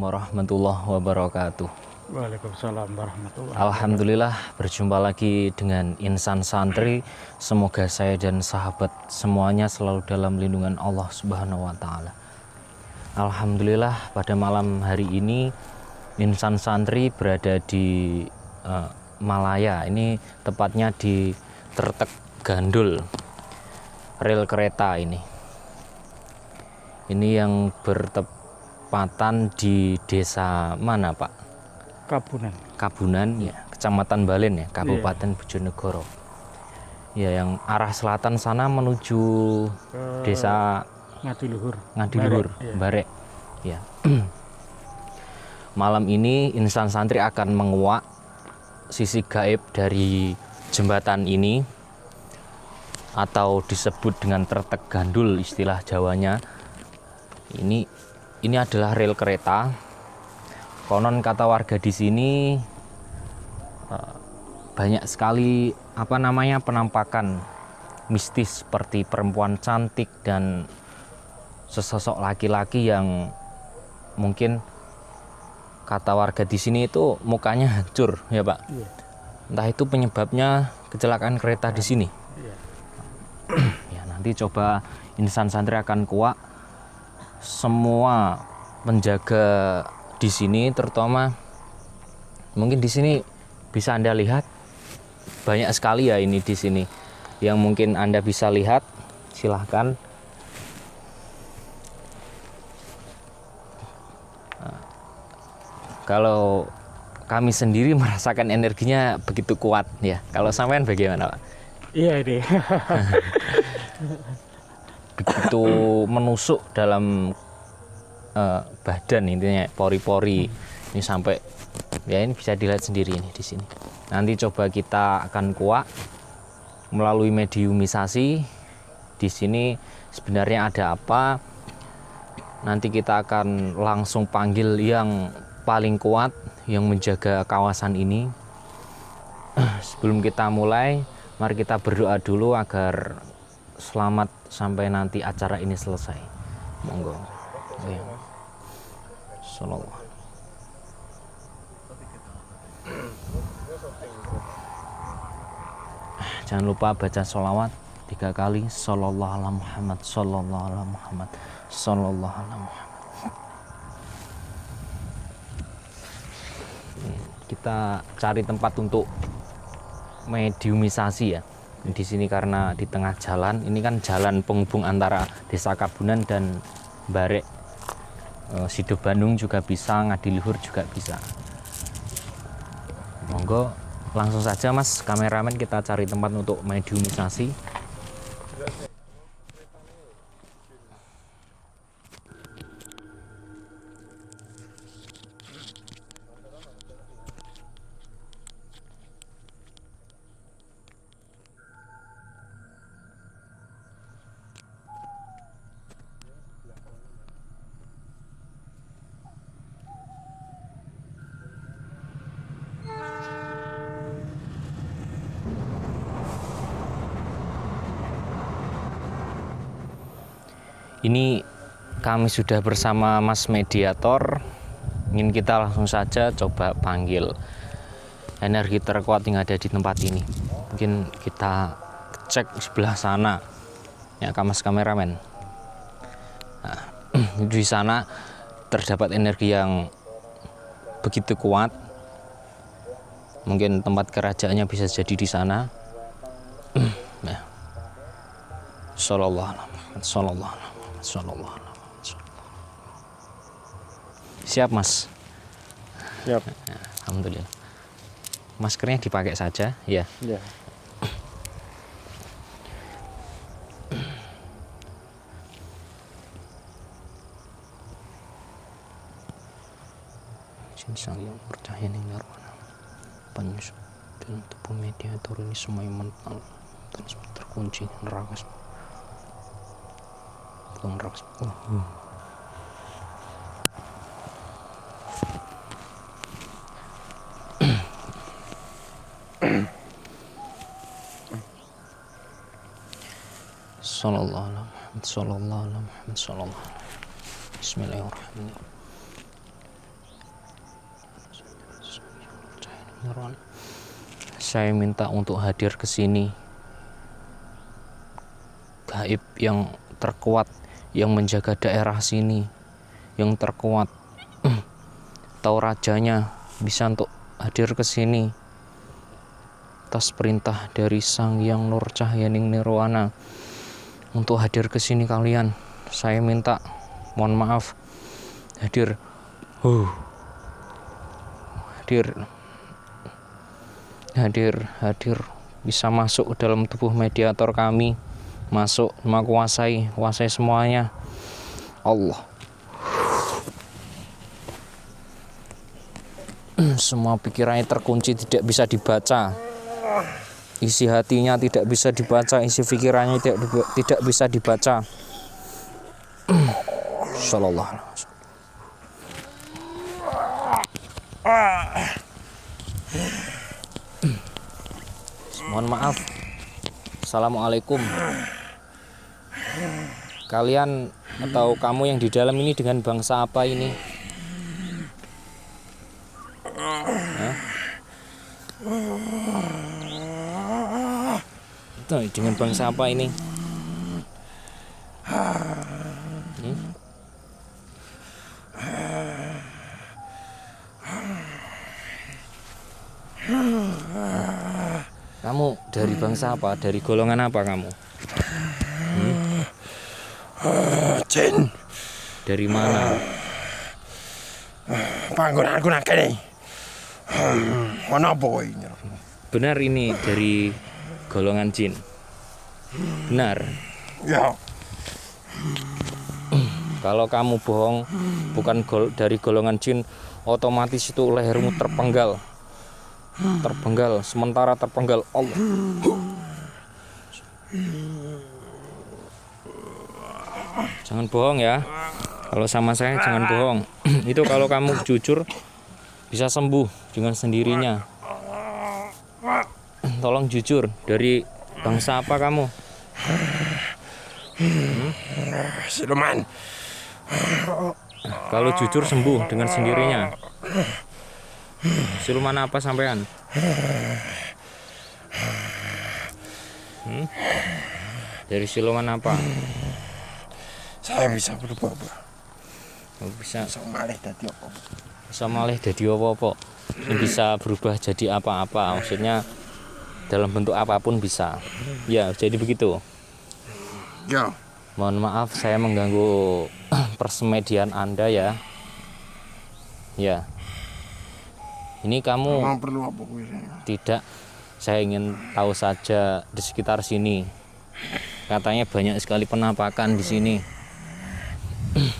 warahmatullahi wabarakatuh. Waalaikumsalam warahmatullahi wabarakatuh. Alhamdulillah berjumpa lagi dengan Insan Santri. Semoga saya dan sahabat semuanya selalu dalam lindungan Allah Subhanahu wa Ta'ala. Alhamdulillah pada malam hari ini Insan Santri berada di Malaya. Ini tepatnya di Tretek Gandul, rel kereta ini. Ini yang bertepatan di desa mana, Pak? Kabunan ya, Kecamatan Balen ya, Kabupaten Bojonegoro. Ya, yang arah selatan sana menuju desa Ngadiluhur, Barek. Ya. Malam ini Insan Santri akan menguak sisi gaib dari jembatan ini, atau disebut dengan Tretek Gandul istilah Jawanya. Ini adalah rel kereta. Konon kata warga di sini banyak sekali penampakan mistis seperti perempuan cantik dan sesosok laki-laki yang mungkin kata warga di sini itu mukanya hancur ya, Pak. Iya. Entah itu penyebabnya kecelakaan kereta di sini. Iya. Ya, nanti coba Insan Santri akan kuak semua menjaga di sini, terutama mungkin di sini bisa Anda lihat banyak sekali ya ini di sini yang mungkin Anda bisa lihat. Silahkan. Kalau kami sendiri merasakan energinya begitu kuat ya. Kalau sampean bagaimana, Pak? Iya ini. Begitu menusuk dalam badan, intinya pori-pori ini sampai ya, ini bisa dilihat sendiri ini di sini. Nanti coba kita akan kuak melalui mediumisasi. Di sini sebenarnya ada apa? Nanti kita akan langsung panggil yang paling kuat yang menjaga kawasan ini. Sebelum kita mulai, mari kita berdoa dulu agar selamat sampai nanti acara ini selesai. Monggo. Sallallahu. Jangan lupa baca sholawat 3 kali. Sallallahu ala Muhammad, sallallahu ala Muhammad, sallallahu ala Muhammad. Kita cari tempat untuk mediumisasi ya. Di sini karena di tengah jalan, ini kan jalan penghubung antara Desa Kabunan dan Barek. Sido Bandung juga bisa, Ngadiluhur juga bisa. Monggo langsung saja Mas kameramen, kita cari tempat untuk mediumisasi. Ini kami sudah bersama Mas Mediator. Ingin kita langsung saja coba panggil energi terkuat yang ada di tempat ini. Mungkin kita cek sebelah sana ya, Mas kameramen. Nah, di sana terdapat energi yang begitu kuat. Mungkin tempat kerajaannya bisa jadi di sana. Ya. Sallallahu alaihi wasallam. Sallallahu alaihi. Siap Mas? Siap. Alhamdulillah. Maskernya dipakai saja ya. Ya. Insya Allah percaya nih ngarwana penyusup dalam tubuh mediator ini semua yang mental terus terkunci neraka. Sallallahu alaihi wasallam. Sallallahu alaihi wasallam. Bismillahirrahmanirrahim. Bismillahirrahmanirrahim. Saya minta untuk hadir ke sini. Gaib yang terkuat yang menjaga daerah sini, yang terkuat atau rajanya bisa untuk hadir ke sini atas perintah dari Sang Hyang Nur Cahyaning Nirwana untuk hadir ke sini kalian. Saya minta, mohon maaf, hadir bisa masuk ke dalam tubuh mediator kami, masuk, menguasai semuanya. Allah, semua pikirannya terkunci, tidak bisa dibaca, isi hatinya tidak bisa dibaca, isi pikirannya tidak bisa dibaca. Sallallahu alaihi wasallam. Mohon maaf. Assalamualaikum. Kalian atau kamu yang di dalam ini dengan bangsa apa ini? Dengan bangsa apa ini? Kamu dari bangsa apa? Dari golongan apa kamu? Jin. Dari mana? Panggonanku nak kene. Ono apa kowe? Benar ini dari golongan jin? Benar? Ya. Kalau kamu bohong, bukan dari golongan jin, otomatis itu lehermu terpenggal. Sementara terpenggal. Allah. Jangan bohong ya. Kalau sama saya jangan bohong. Itu kalau kamu jujur bisa sembuh dengan sendirinya. Tolong jujur, dari bangsa apa kamu? Siluman. Kalau jujur sembuh dengan sendirinya. Siluman apa sampean? Dari siluman apa? Saya bisa berubah-ubah. Bisa malih dadi apa? Bisa malih dadi apa-apa. Bisa berubah jadi apa-apa. Maksudnya dalam bentuk apapun bisa. Ya, jadi begitu. Ya. Mohon maaf saya mengganggu persemedian Anda ya. Ya. Ini kamu perlu apa kowe? tidak, saya ingin tahu saja di sekitar sini. Katanya banyak sekali penampakan di sini.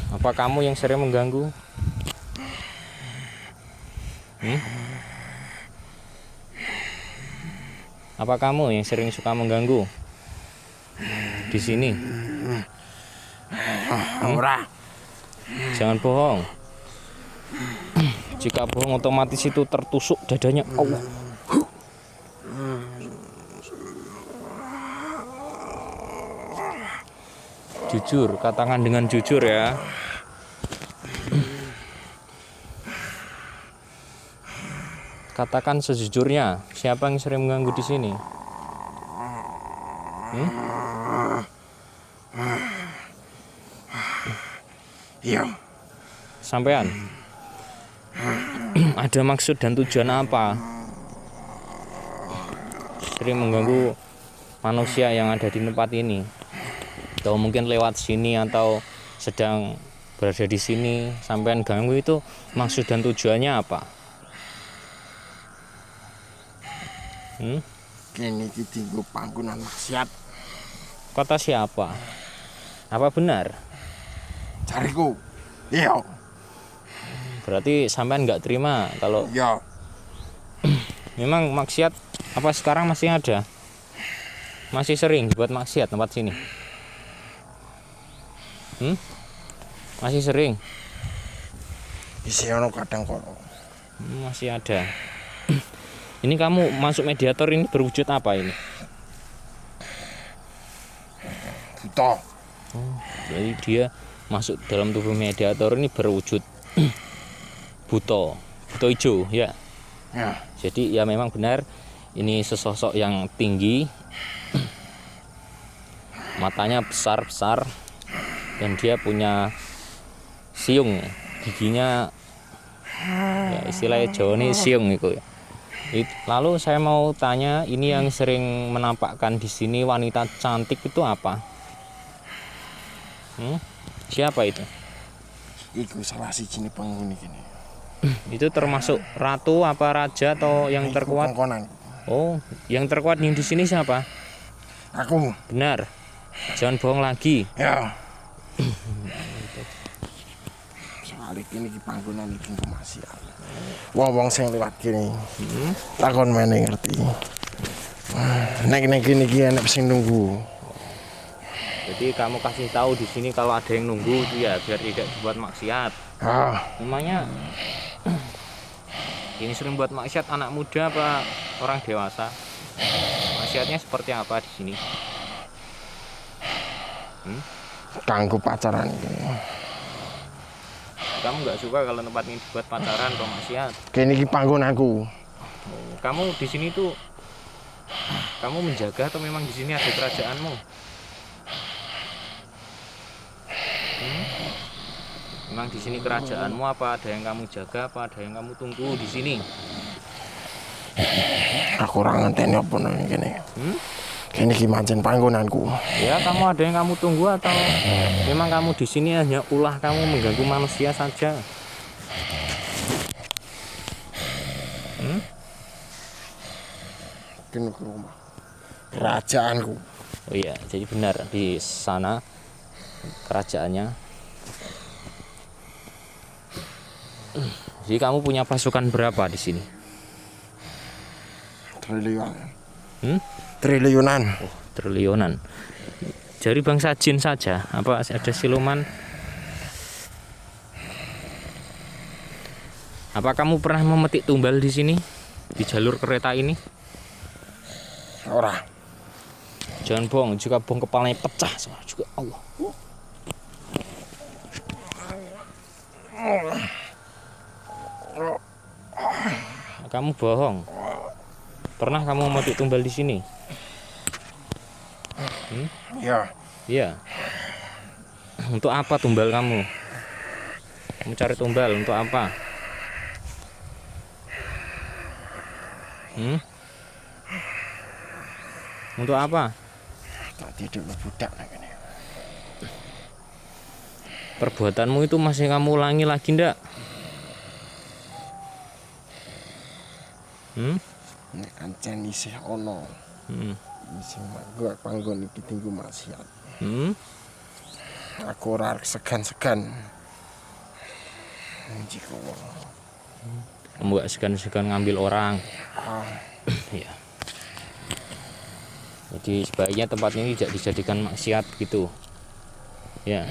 Apa kamu yang sering mengganggu? Apa kamu yang sering suka mengganggu di sini? Ora. Jangan bohong. Jika bohong otomatis itu tertusuk dadanya. Allah. Jujur, katakan dengan jujur ya. Katakan sejujurnya, siapa yang sering mengganggu di sini? Iya. Sampean? Ada maksud dan tujuan apa? Sering mengganggu manusia yang ada di tempat ini. Atau mungkin lewat sini atau sedang berada di sini, sampean ganggu, itu maksud dan tujuannya apa? Kene iki dienggo panggonan maksiat. Kata siapa? Apa benar? Cariku. Iya. Berarti sampean nggak terima kalau Iya. memang maksiat. Apa sekarang masih ada? Masih sering buat maksiat tempat sini? Masih sering? Bisa ono kadang kono. Masih ada. Ini kamu masuk mediator ini berwujud apa ini? Buta. Jadi dia masuk dalam tubuh mediator ini berwujud buto hijau ya. Ya. Jadi ya memang benar ini sesosok yang tinggi, matanya besar-besar, dan dia punya siung, giginya ya istilahnya Jawa ini siung itu. Lalu saya mau tanya, ini yang sering menampakkan di sini wanita cantik itu apa? Siapa itu? Iku salah siji penghuni gini. Itu termasuk ratu apa raja atau yang terkuat? Kongkonan. Oh, yang terkuat di sini siapa? Aku. Benar. Jangan bohong lagi. Ya. Soal ini di panggonan iki masih. Wong-wong sing lewat kene. Takon meneh ngerti. Nek kene iki enek sing nunggu. Jadi kamu kasih tahu di sini kalau ada yang nunggu itu ya biar tidak dibuat maksiat. Memangnya ini sering buat maksiat anak muda apa orang dewasa? Maksiatnya seperti apa di sini? Kanggo pacaran iki. Kamu nggak suka kalau tempat ini dibuat pacaran atau maksiat? Kene iki panggonanku. Kamu di sini tuh kamu menjaga atau memang di sini ada kerajaanmu? Memang di sini kerajaanmu apa ada yang kamu jaga apa ada yang kamu tunggu di sini? Aku ora ngenteni apa nang kene. Kene iki mancen panggonanku. Ya, kamu ada yang kamu tunggu atau memang kamu di sini hanya ulah kamu mengganggu manusia saja? Kene ke rumah. Kerajaanku. Oh iya, jadi benar di sana kerajaannya. Jadi kamu punya pasukan berapa di sini? Triliunan. Hmm? Triliunan. Oh, triliunan. Dari bangsa jin saja? Apa ada siluman? Apa kamu pernah memetik tumbal di sini? Di jalur kereta ini? Ora. Jangan bohong, jika bohong kepalanya pecah semua juga Allah. Kamu bohong. Pernah kamu memetik tumbal di sini? Ya. Iya. Untuk apa tumbal kamu? Kamu cari tumbal untuk apa? Untuk apa? Tadi dulu budak nang kene. Perbuatanmu itu masih kamu ulangi lagi ndak? Nek kancen isih ono. Isih manggo panggon iki tinggu maksiat. Aku ora segan-segan. Jiko. Kamu gak segan-segan ngambil orang. Iya. Jadi sebaiknya tempat ini tidak dijadikan maksiat gitu. Ya.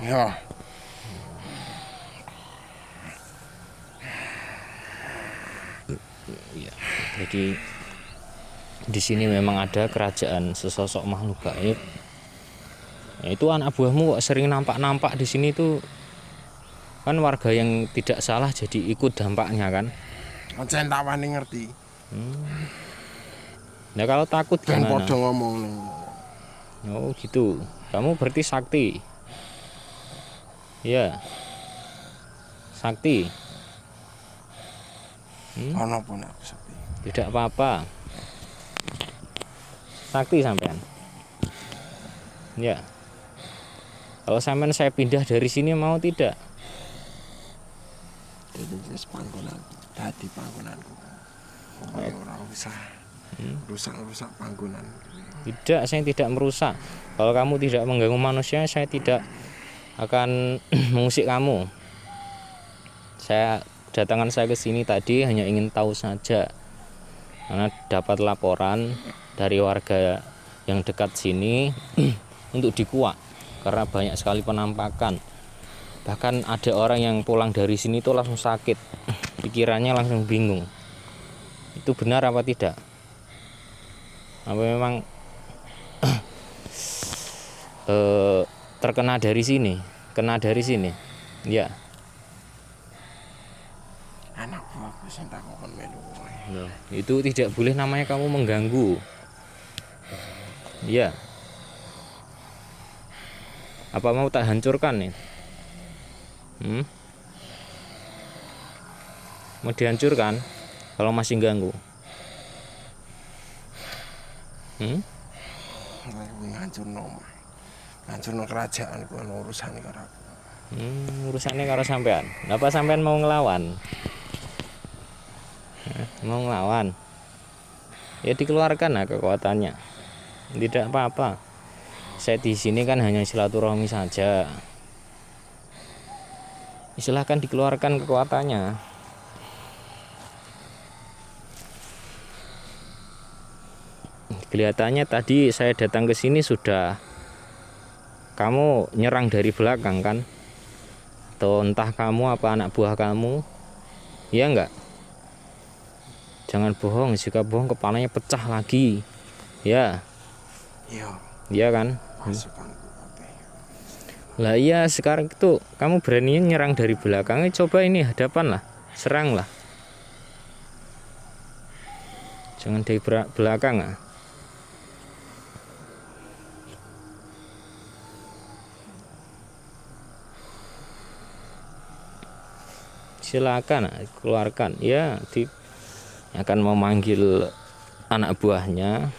Ya. Ya. Jadi di sini memang ada kerajaan sesosok makhluk gaib. Ya, itu anak buahmu kok sering nampak-nampak di sini tuh kan warga yang tidak salah jadi ikut dampaknya kan. Kancen tak wani ngerti. Nah kalau takut Kan gimana? padha ngomong ning. Oh gitu. Kamu berarti sakti. Ya. Sakti. Ono pun aku sepi. Tidak apa-apa. Sakti sampean. Ya. Kalau sampean saya pindah dari sini mau tidak? Jadi wis panggonanku. Dadi panggonanku. Ayo ora usah. Rusak-rusak panggonan. Tidak, saya tidak merusak. Kalau kamu tidak mengganggu manusia, saya tidak akan mengusik kamu. Kedatangan saya ke sini tadi hanya ingin tahu saja. Karena dapat laporan dari warga yang dekat sini untuk dikuak karena banyak sekali penampakan. Bahkan ada orang yang pulang dari sini tuh langsung sakit, pikirannya langsung bingung. Itu benar apa tidak? Apa memang terkena dari sini, kena dari sini? Ya. Anak buahku sing takon melu. Loh, itu tidak boleh, namanya kamu mengganggu. Iya. Apa mau tak hancurkan nih? Mau dihancurkan kalau masih ganggu? Ngancurno kerajaan ku urusan karo aku. Urusannya karo sampean. Apa sampean mau ngelawan? Mau ngelawan? Ya dikeluarkan lah kekuatannya. Tidak apa-apa. Saya di sini kan hanya silaturahmi saja. Silahkan dikeluarkan kekuatannya. Kelihatannya tadi saya datang ke sini sudah kamu nyerang dari belakang kan? Atau entah kamu apa anak buah kamu? Iya enggak? Jangan bohong, jika bohong kepalanya pecah lagi. Ya. Iya. Iya kan? Masukanku kabeh. Lah iya, sekarang itu kamu berani nyerang dari belakang, coba ini hadapan lah, serang lah. Jangan dari belakang ah. Silakan keluarkan ya, akan memanggil anak buahnya.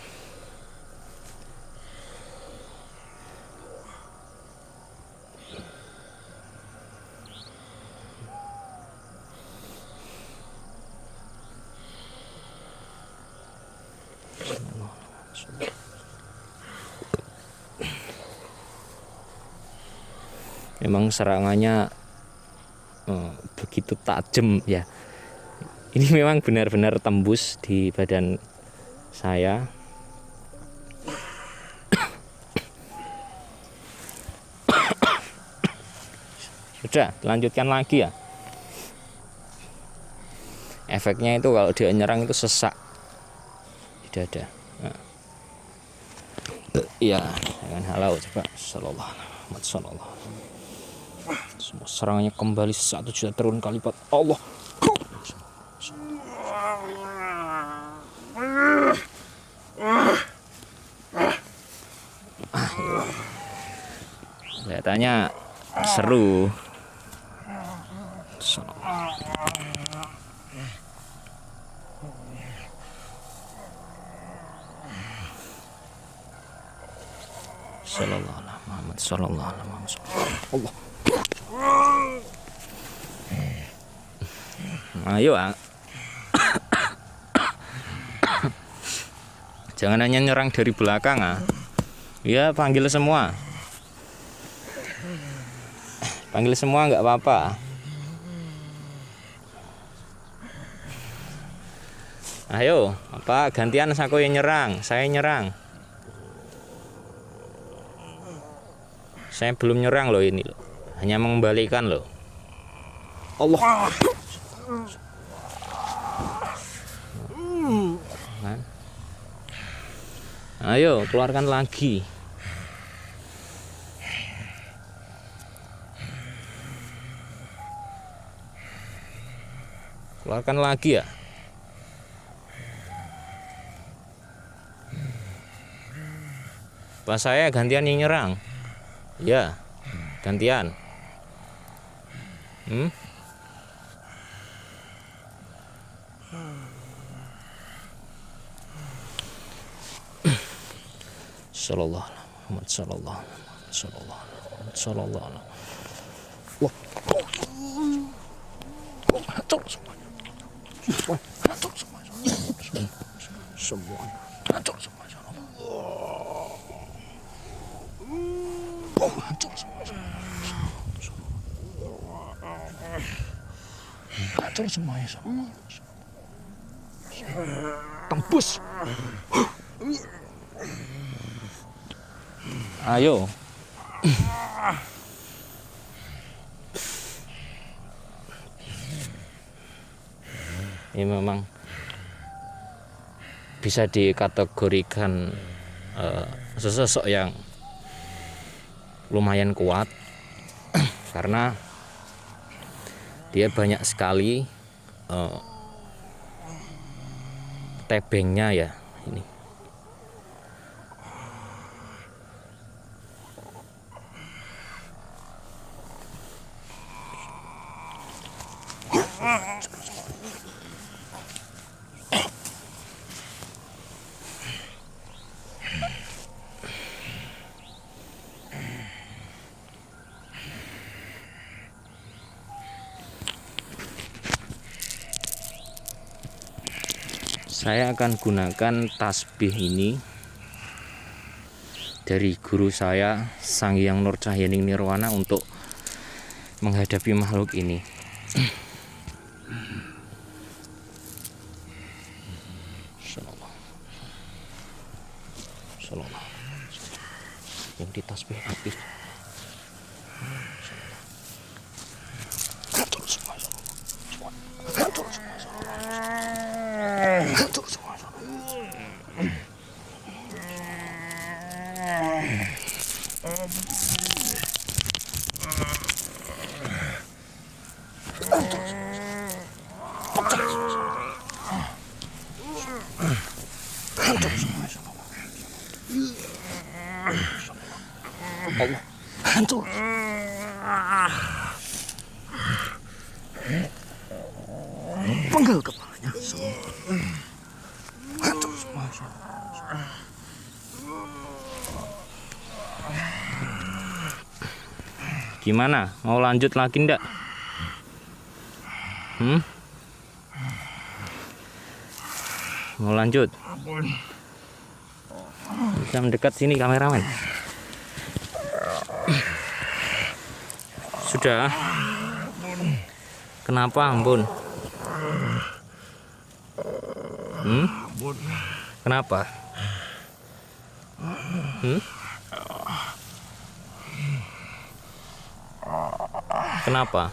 Memang serangannya begitu tajam ya. Ini memang benar-benar tembus di badan saya. Sudah, lanjutkan lagi ya. Efeknya itu kalau dia nyerang itu sesak di dada. Nah. Iya, dengan halau coba. Sallallahu alaihi wasallam. Semua serangannya kembali 1 juta turun kali lipat. Allah. Kelihatannya seru. Sallallahu alaihi Muhammad sallallahu alaihi Muhammad. Allah. Ayo jangan hanya nyerang dari belakang ya, panggil semua nggak apa-apa. Ayo, apa gantian aku yang nyerang, saya nyerang. Saya belum nyerang loh ini loh, hanya mengembalikan loh. Allah. Ayo keluarkan lagi. Keluarkan lagi ya. Pas saya gantian yang nyerang. Ya, gantian. Sallallahu alaihi Muhammad sallallahu alaihi. Wah. Hancur semuanya. Hancur semuanya. Semuanya. Hancur semuanya. Hancur semuanya. Hancur semuanya. Tembus. Ayo. Ini memang bisa dikategorikan sosok yang lumayan kuat karena dia banyak sekali tebengnya ya ini. Saya akan gunakan tasbih ini dari guru saya Sang Hyang Nur Cahyaning Nirwana untuk menghadapi makhluk ini. Yang di tasbih aktif. Allah, hancur. Penggal kepalanya. Hancur semua. Gimana? Mau lanjut lagi ndak? Mau lanjut? Bisa mendekat sini kameramen. Sudah. Kenapa ampun? Kenapa? Kenapa?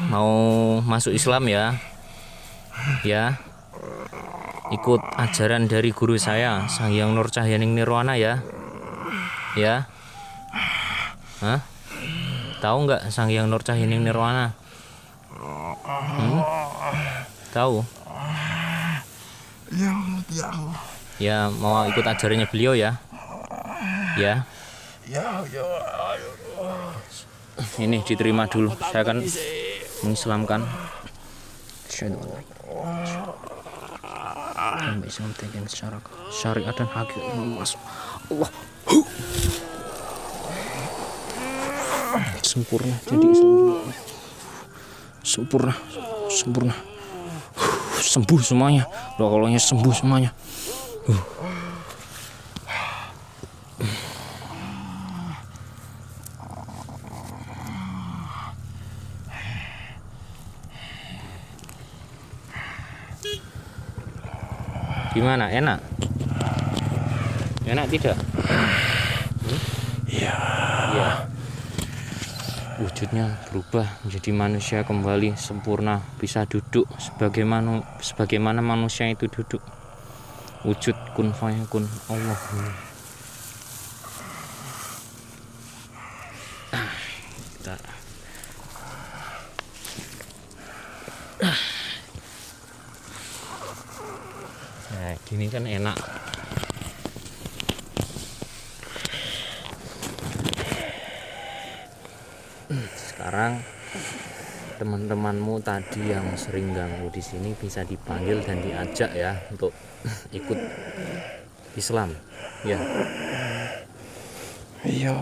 Mau masuk Islam ya? Ya. Ikut ajaran dari guru saya Sang Hyang Nur Cahyaning Nirwana ya. Ya. Hah? Tahu nggak Sang Hyang Nur Cahyaning Nirwana? Tahu? Ya, mau ikut ajarannya beliau ya. Ya. Ini diterima dulu. Saya akan mengislamkan. Islam thinking secara syariat dan hakikat masuk Allah sempurna jadi Islam sempurna sembuh semuanya. Kalau sembuh semuanya. Gimana? Enak? Enak tidak? Iya. Wujudnya berubah menjadi manusia kembali sempurna, bisa duduk sebagaimana manusia itu duduk. Wujud kun fayakun Allah. Nah, gini kan enak. Sekarang teman-temanmu tadi yang sering ganggu di sini bisa dipanggil dan diajak ya untuk ikut Islam. Ya. Iya.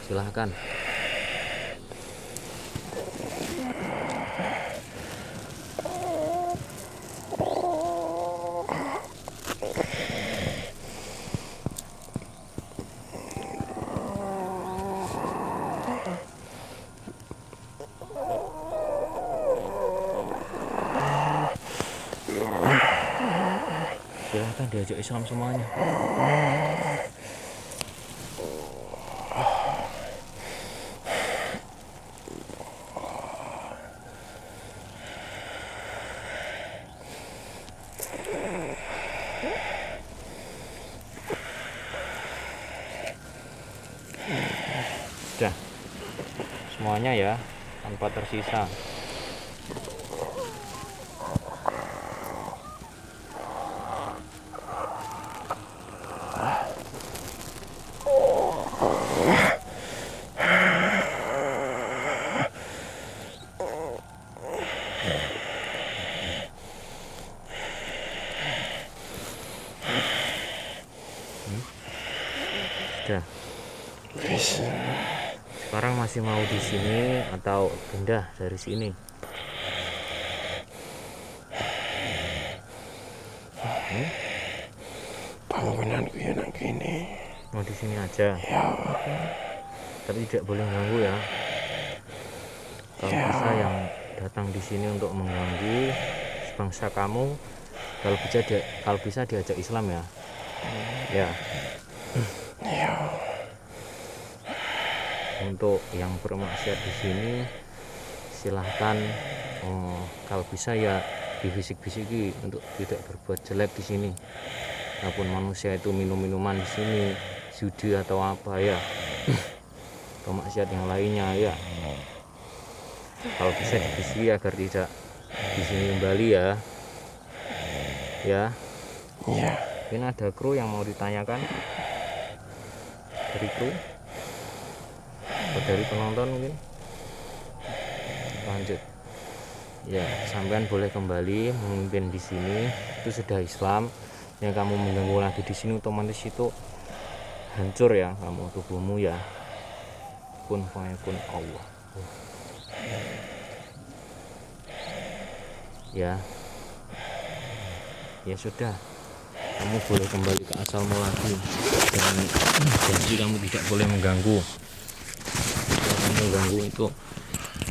Silahkan. Silahkan diajak Islam semuanya. Sudah. semuanya ya, tanpa tersisa. Sudah. Sekarang masih mau di sini atau pindah dari sini? Bangunanku ya nak gini. Mau di sini aja. Ya. Tapi tidak boleh ganggu ya. Kalau bisa yang datang di sini untuk mengganggu sebangsa kamu, kalau bisa diajak Islam ya. Ya. Ya. Untuk yang bermaksiat di sini silahkan, kalau bisa ya dibisik-bisiki untuk tidak berbuat jelek di sini. Walaupun manusia itu minum-minuman di sini, judi atau apa ya, pemaksiat yang lainnya ya. Kalau bisa dibisiki agar tidak di sini kembali ya. Ya. Ya. Ini ada kru yang mau ditanyakan dari kru atau dari penonton mungkin. Lanjut. Ya, sampean boleh kembali memimpin di sini. Itu sudah Islam. Yang kamu mengganggu lagi di sini otomatis itu hancur ya kamu, tubuhmu ya. Kun fayakun Allah. Ya. Ya sudah. Kamu boleh kembali ke asalmu lagi. Dan janji kamu tidak boleh mengganggu. Kalau kamu mengganggu itu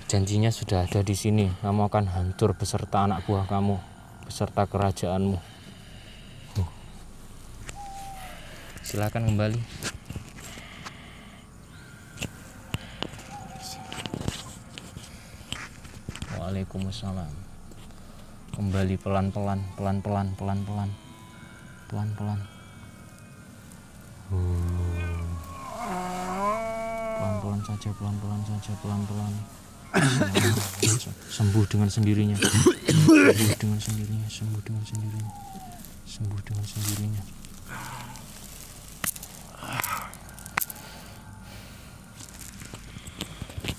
janjinya sudah ada di sini. Kamu akan hancur beserta anak buah kamu, beserta kerajaanmu. Silakan kembali. Waalaikumsalam. Kembali pelan-pelan, pelan-pelan, pelan-pelan, pelan-pelan. Pelan-pelan saja, pelan-pelan saja, pelan-pelan. Sembuh dengan sendirinya. Sembuh dengan sendirinya. Sembuh dengan sendirinya. Sembuh dengan sendirinya.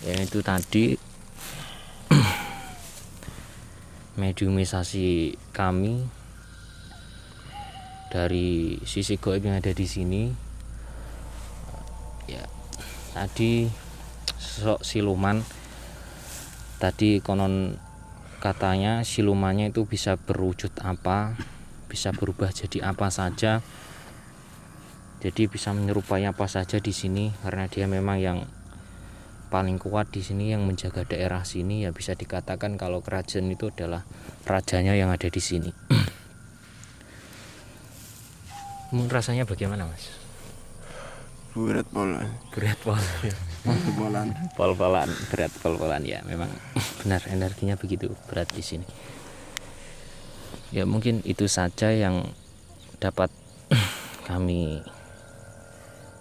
Ya itu tadi mediumisasi kami dari sisi gaib yang ada di sini. Ya, tadi sosok siluman. Tadi konon katanya silumannya itu bisa berwujud apa, bisa berubah jadi apa saja. Jadi bisa menyerupai apa saja di sini karena dia memang yang paling kuat di sini, yang menjaga daerah sini. Ya bisa dikatakan kalau kerajaan itu adalah rajanya yang ada di sini. Rasanya bagaimana, Mas? Berat pola. Berat polan. Pol-polan, berat pol-polan ya. Memang benar energinya begitu berat di sini. Ya mungkin itu saja yang dapat kami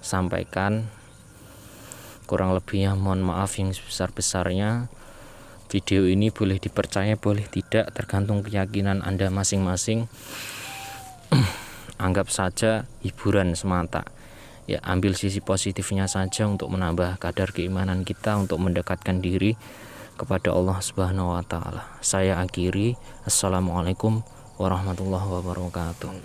sampaikan. Kurang lebihnya mohon maaf yang sebesar-besarnya. Video ini boleh dipercaya, boleh tidak, tergantung keyakinan Anda masing-masing. Anggap saja hiburan semata. Ya, ambil sisi positifnya saja untuk menambah kadar keimanan kita, untuk mendekatkan diri kepada Allah Subhanahu wa taala. Saya akhiri. Assalamualaikum warahmatullahi wabarakatuh.